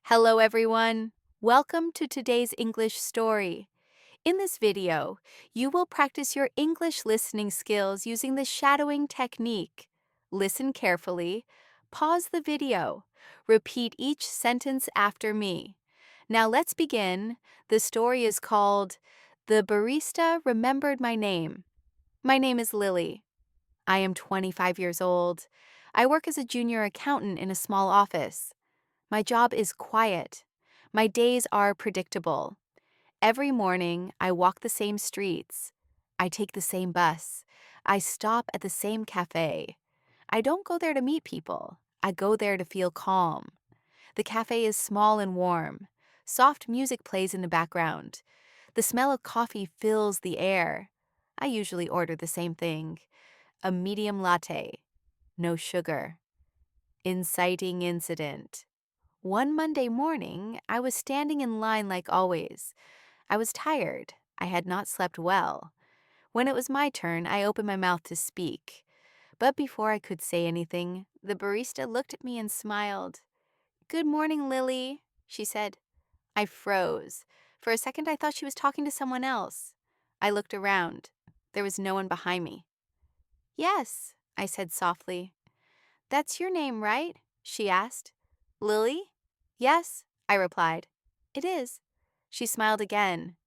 Hello, everyone. Welcome to today's English story. In this video, you will practice your English listening skills using the shadowing technique. Listen carefully, pause the video, repeat each sentence after me. Now let's begin. The story is called The Barista Remembered My Name. My name is Lily. I am 25 years old. I work as a junior accountant in a small office. My job is quiet. My days are predictable. Every morning, I walk the same streets. I take the same bus. I stop at the same cafe. I don't go there to meet people. I go there to feel calm. The cafe is small and warm. Soft music plays in the background. The smell of coffee fills the air. I usually order the same thing: a medium latte, no sugar. Inciting incident. One Monday morning, I was standing in line like always. I was tired. I had not slept well. When it was my turn, I opened my mouth to speak. But before I could say anything, the barista looked at me and smiled. "Good morning, Lily," she said. I froze. For a second, I thought she was talking to someone else. I looked around. There was no one behind me. "Yes," I said softly. "That's your name, right?" she asked. "Lily?" "Yes," I replied. "It is." She smiled again.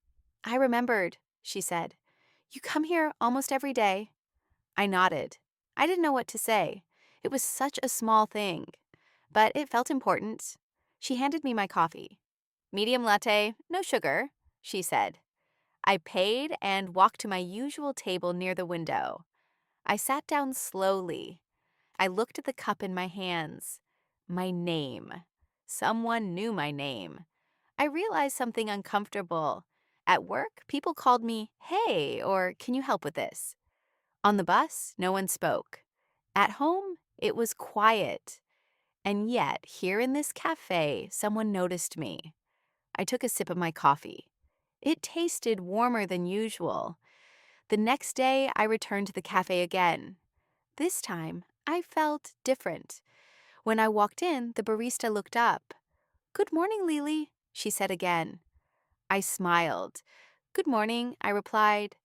"I remembered," she said. "You come here almost every day." I nodded. I didn't know what to say. It was such a small thing, but it felt important. She handed me my coffee. "Medium latte, no sugar," she said. I paid and walked to my usual table near the window. I sat down slowly. I looked at the cup in my hands. My name. Someone knew my name. I realized something uncomfortable. At work, people called me, "Hey," or "Can you help with this?" On the bus, no one spoke. At home, it was quiet. And yet, here in this cafe, someone noticed me. I took a sip of my coffee. It tasted warmer than usual. The next day, I returned to the cafe again. This time, I felt different. When I walked in, the barista looked up. "Good morning, Lily," she said again. I smiled. "Good morning," I replied.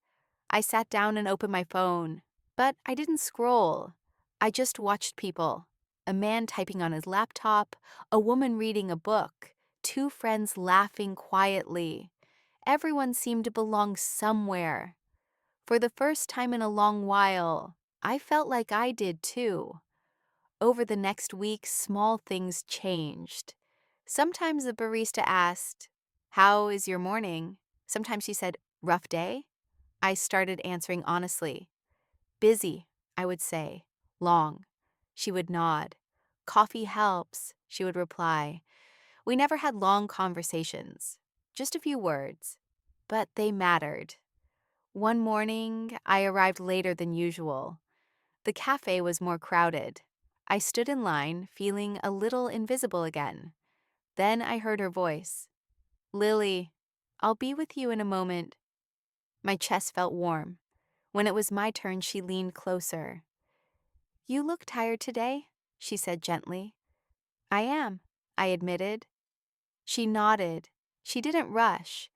I sat down and opened my phone, but I didn't scroll. I just watched people. A man typing on his laptop, a woman reading a book, two friends laughing quietly. Everyone seemed to belong somewhere. For the first time in a long while, I felt like I did too. Over the next week, small things changed. Sometimes the barista asked, "How is your morning?" Sometimes she said, "Rough day?" I started answering honestly. "Busy," I would say. "Long." She would nod. "Coffee helps," she would reply. We never had long conversations, just a few words, but they mattered. One morning, I arrived later than usual. The cafe was more crowded. I stood in line, feeling a little invisible again. Then I heard her voice. "Lily, I'll be with you in a moment." My chest felt warm. When it was my turn, she leaned closer. "You look tired today," she said gently. "I am," I admitted. She nodded. She didn't rush.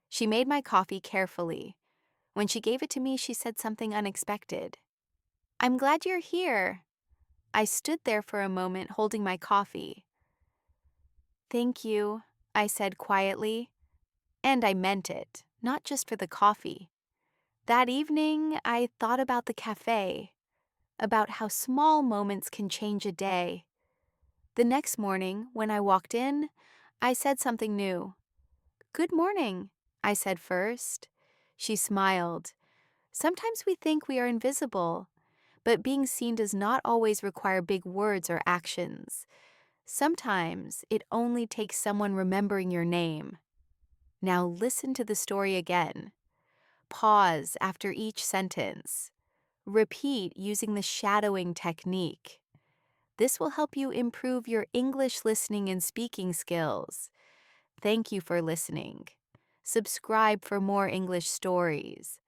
She made my coffee carefully. When she gave it to me, she said something unexpected. "I'm glad you're here." I stood there for a moment holding my coffee. "Thank you," I said quietly. And I meant it, not just for the coffee. That evening, I thought about the cafe, about how small moments can change a day. The next morning, when I walked in, I said something new. "Good morning," I said first. She smiled. Sometimes we think we are invisible, but being seen does not always require big words or actions. Sometimes it only takes someone remembering your name. Now listen to the story again. Pause after each sentence. Repeat using the shadowing technique. This will help you improve your English listening and speaking skills. Thank you for listening. Subscribe for more English stories.